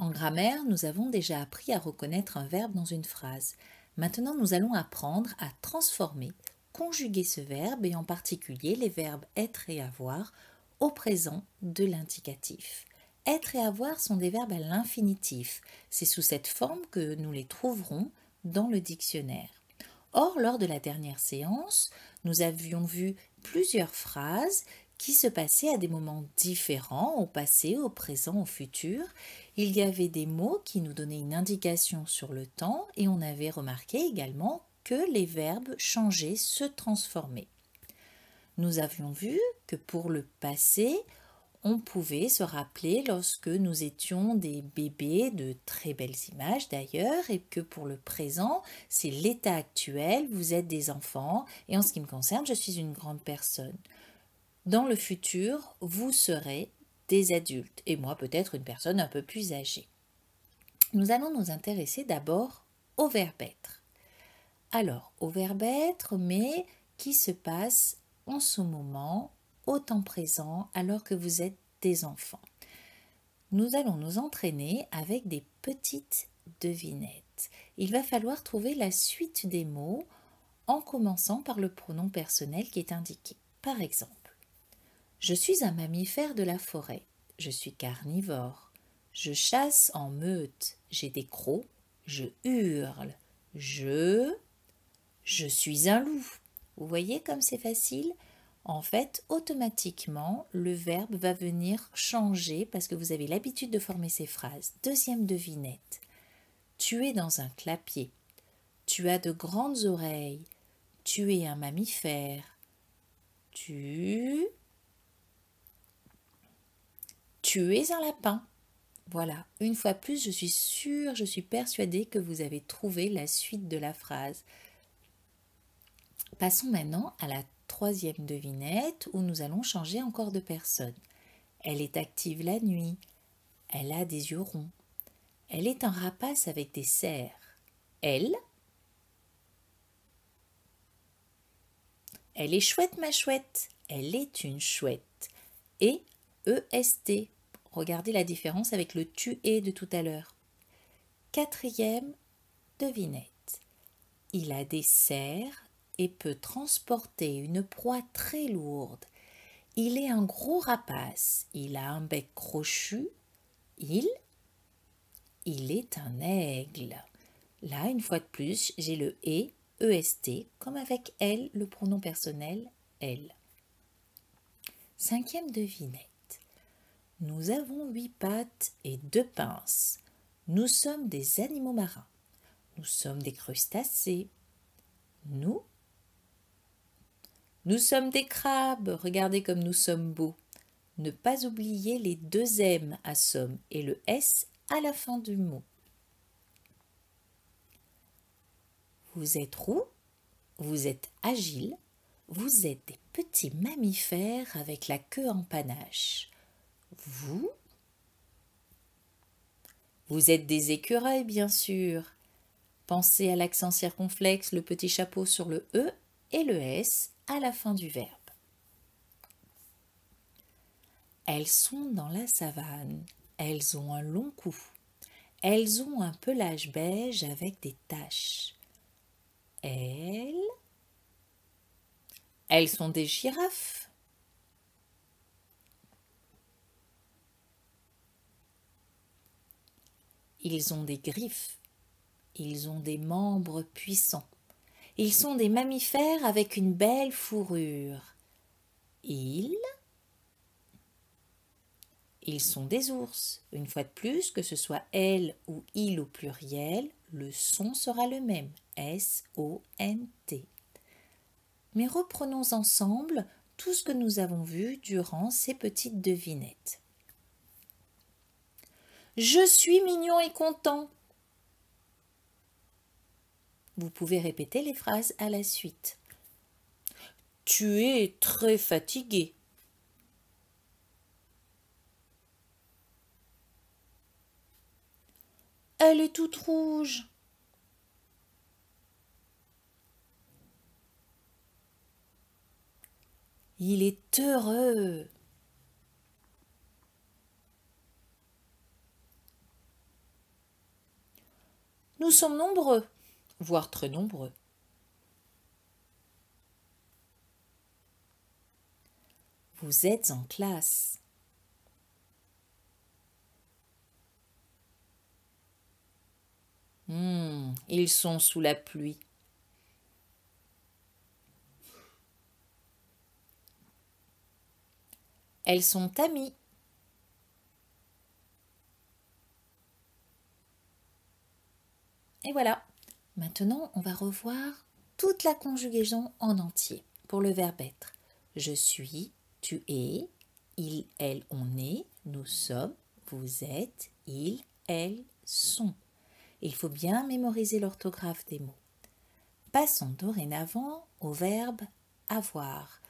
En grammaire, nous avons déjà appris à reconnaître un verbe dans une phrase. Maintenant, nous allons apprendre à transformer, conjuguer ce verbe et en particulier les verbes être et avoir au présent de l'indicatif. Être et avoir sont des verbes à l'infinitif. C'est sous cette forme que nous les trouverons dans le dictionnaire. Or, lors de la dernière séance, nous avions vu plusieurs phrases qui se passaient à des moments différents, au passé, au présent, au futur. Il y avait des mots qui nous donnaient une indication sur le temps et on avait remarqué également que les verbes changeaient, se transformaient. Nous avions vu que pour le passé, on pouvait se rappeler lorsque nous étions des bébés, de très belles images d'ailleurs, et que pour le présent, c'est l'état actuel, vous êtes des enfants, et en ce qui me concerne, je suis une grande personne. Dans le futur, vous serez des adultes, et moi peut-être une personne un peu plus âgée. Nous allons nous intéresser d'abord au verbe être. Alors, au verbe être, mais qui se passe en ce moment, au temps présent, alors que vous êtes des enfants. Nous allons nous entraîner avec des petites devinettes. Il va falloir trouver la suite des mots en commençant par le pronom personnel qui est indiqué. Par exemple, je suis un mammifère de la forêt. Je suis carnivore. Je chasse en meute. J'ai des crocs. Je hurle. Je suis un loup. Vous voyez comme c'est facile? En fait, automatiquement, le verbe va venir changer parce que vous avez l'habitude de former ces phrases. Deuxième devinette. Tu es dans un clapier. Tu as de grandes oreilles. Tu es un mammifère. Tu es un lapin. Voilà, une fois plus, je suis sûre, je suis persuadée que vous avez trouvé la suite de la phrase. Passons maintenant à la troisième devinette où nous allons changer encore de personne. Elle est active la nuit. Elle a des yeux ronds. Elle est un rapace avec des serres. Elle est chouette ma chouette. Elle est une chouette. Et EST. Regardez la différence avec le tu es de tout à l'heure. Quatrième devinette. Il a des serres et peut transporter une proie très lourde. Il est un gros rapace. Il a un bec crochu. Il est un aigle. Là, une fois de plus, j'ai le EST, comme avec elle, le pronom personnel elle. Cinquième devinette. Nous avons 8 pattes et 2 pinces. Nous sommes des animaux marins. Nous sommes des crustacés. Nous sommes des crabes. Regardez comme nous sommes beaux. Ne pas oublier les 2 M à somme et le S à la fin du mot. Vous êtes roux, vous êtes agile, vous êtes des petits mammifères avec la queue en panache. Vous êtes des écureuils, bien sûr. Pensez à l'accent circonflexe, le petit chapeau sur le E et le S à la fin du verbe. Elles sont dans la savane. Elles ont un long cou. Elles ont un pelage beige avec des taches. Elles sont des girafes. Ils ont des griffes. Ils ont des membres puissants. Ils sont des mammifères avec une belle fourrure. Ils sont des ours. Une fois de plus, que ce soit elle ou il au pluriel, le son sera le même. S-O-N-T. Mais reprenons ensemble tout ce que nous avons vu durant ces petites devinettes. Je suis mignon et content. Vous pouvez répéter les phrases à la suite. Tu es très fatigué. Elle est toute rouge. Il est heureux. Nous sommes nombreux, voire très nombreux. Vous êtes en classe. Ils sont sous la pluie. Elles sont amies. Et voilà. Maintenant, on va revoir toute la conjugaison en entier pour le verbe être. Je suis, tu es, il, elle, on est, nous sommes, vous êtes, ils, elles sont. Il faut bien mémoriser l'orthographe des mots. Passons dorénavant au verbe avoir.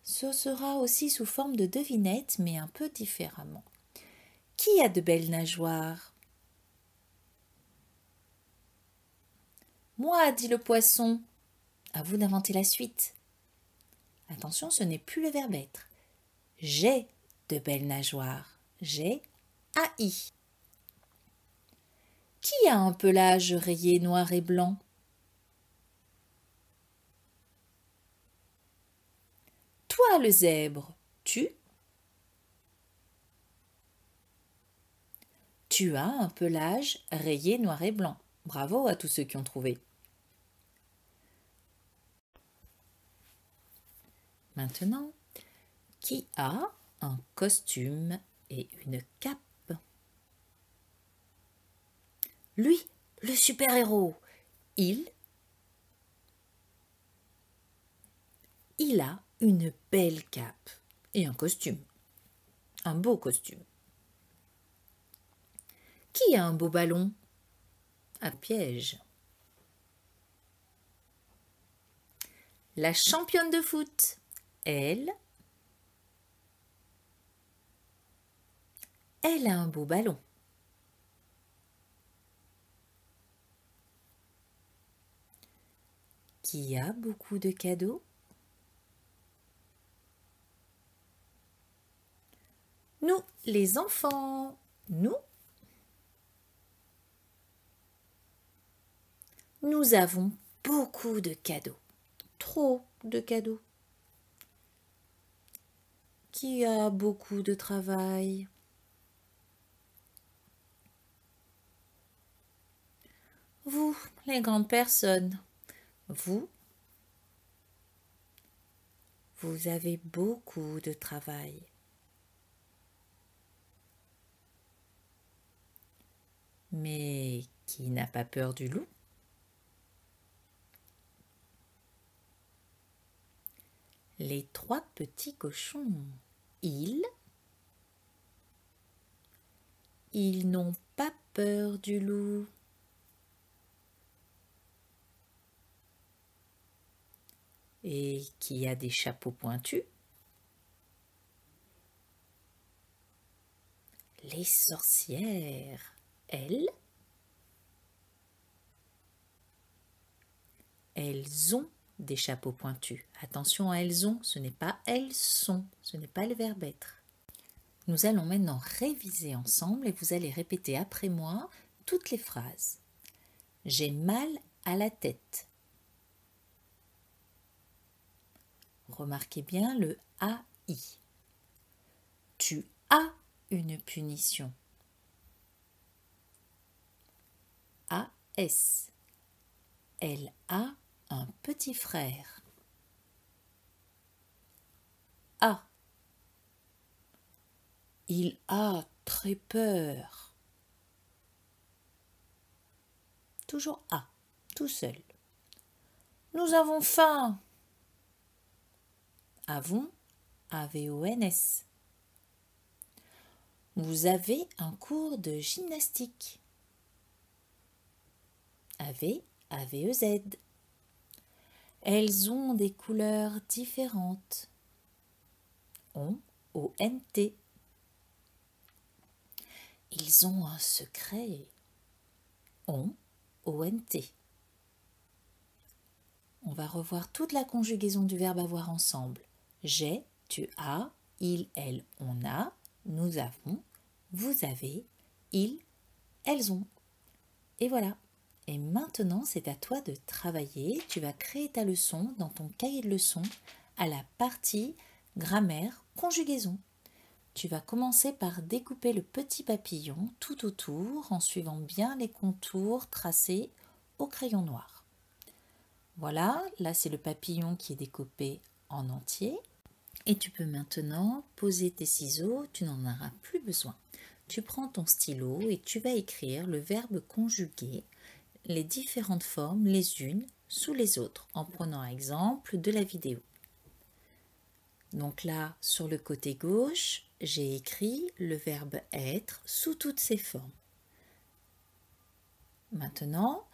Ce sera aussi sous forme de devinette, mais un peu différemment. Qui a de belles nageoires? Moi, dit le poisson. À vous d'inventer la suite. Attention, ce n'est plus le verbe être. J'ai de belles nageoires. J'ai AI. Qui a un pelage rayé noir et blanc? Toi, le zèbre, tu as un pelage rayé noir et blanc. Bravo à tous ceux qui ont trouvé. Maintenant, qui a un costume et une cape? Lui, le super-héros. Il a une belle cape et un costume. Un beau costume. Qui a un beau ballon? Un piège. La championne de foot. Elle a un beau ballon. Qui a beaucoup de cadeaux? Nous, les enfants. Nous avons beaucoup de cadeaux. Trop de cadeaux. Qui a beaucoup de travail? Vous, les grandes personnes. Vous avez beaucoup de travail. Mais qui n'a pas peur du loup? Les trois petits cochons. Ils n'ont pas peur du loup. Et qui a des chapeaux pointus? Les sorcières. Elles ont des chapeaux pointus. Attention à elles ont, ce n'est pas elles sont, ce n'est pas le verbe être. Nous allons maintenant réviser ensemble et vous allez répéter après moi toutes les phrases. J'ai mal à la tête. Remarquez bien le AI. Tu as une punition. AS. Elle a un petit frère. A. Il a très peur. Toujours A, tout seul. Nous avons faim. Avons, AVONS. Vous avez un cours de gymnastique. AVEZ. Elles ont des couleurs différentes. ONT. Ils ont un secret. ONT. On va revoir toute la conjugaison du verbe avoir ensemble. J'ai, tu as, il, elle, on a, nous avons, vous avez, ils, elles ont. Et voilà. Et maintenant, c'est à toi de travailler. Tu vas créer ta leçon dans ton cahier de leçons à la partie grammaire, conjugaison. Tu vas commencer par découper le petit papillon tout autour en suivant bien les contours tracés au crayon noir. Voilà, là c'est le papillon qui est découpé en entier. Et tu peux maintenant poser tes ciseaux, tu n'en auras plus besoin. Tu prends ton stylo et tu vas écrire le verbe conjuguer, les différentes formes les unes sous les autres, en prenant exemple de la vidéo. Donc là, sur le côté gauche, j'ai écrit le verbe être sous toutes ses formes. Maintenant,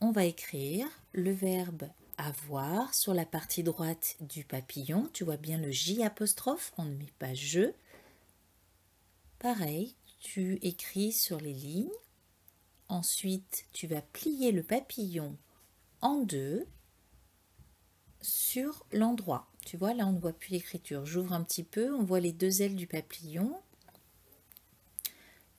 on va écrire le verbe avoir sur la partie droite du papillon. Tu vois bien le J apostrophe, on ne met pas je. Pareil, tu écris sur les lignes. Ensuite, tu vas plier le papillon en deux sur l'endroit. Tu vois, là, on ne voit plus l'écriture. J'ouvre un petit peu, on voit les deux ailes du papillon.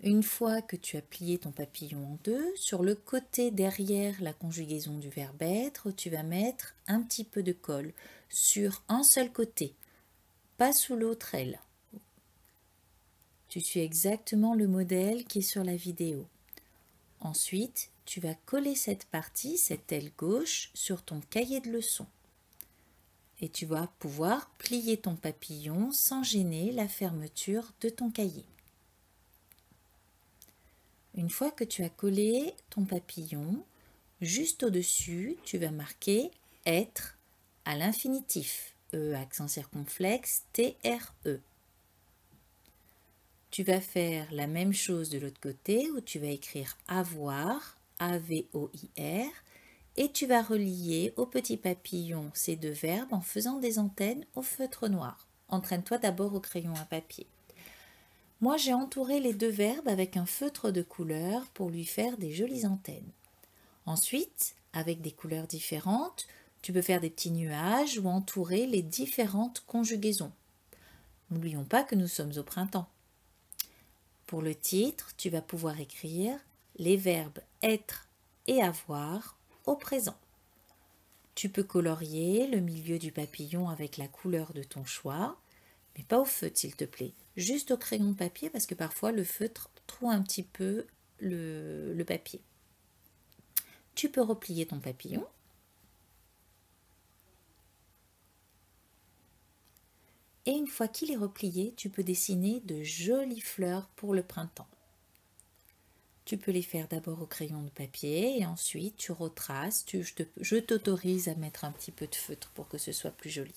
Une fois que tu as plié ton papillon en deux, sur le côté derrière la conjugaison du verbe être, tu vas mettre un petit peu de colle sur un seul côté, pas sous l'autre aile. Tu suis exactement le modèle qui est sur la vidéo. Ensuite, tu vas coller cette partie, cette aile gauche, sur ton cahier de leçons. Et tu vas pouvoir plier ton papillon sans gêner la fermeture de ton cahier. Une fois que tu as collé ton papillon, juste au-dessus, tu vas marquer « être » à l'infinitif, E accent circonflexe, T-R-E. Tu vas faire la même chose de l'autre côté où tu vas écrire « avoir », A-V-O-I-R, et tu vas relier au petit papillon ces deux verbes en faisant des antennes au feutre noir. Entraîne-toi d'abord au crayon à papier. Moi, j'ai entouré les deux verbes avec un feutre de couleur pour lui faire des jolies antennes. Ensuite, avec des couleurs différentes, tu peux faire des petits nuages ou entourer les différentes conjugaisons. N'oublions pas que nous sommes au printemps. Pour le titre, tu vas pouvoir écrire les verbes être et avoir au présent. Tu peux colorier le milieu du papillon avec la couleur de ton choix, mais pas au feutre s'il te plaît, juste au crayon de papier parce que parfois le feutre trouve un petit peu le papier. Tu peux replier ton papillon. Et une fois qu'il est replié, tu peux dessiner de jolies fleurs pour le printemps. Tu peux les faire d'abord au crayon de papier et ensuite tu retraces. Je t'autorise à mettre un petit peu de feutre pour que ce soit plus joli.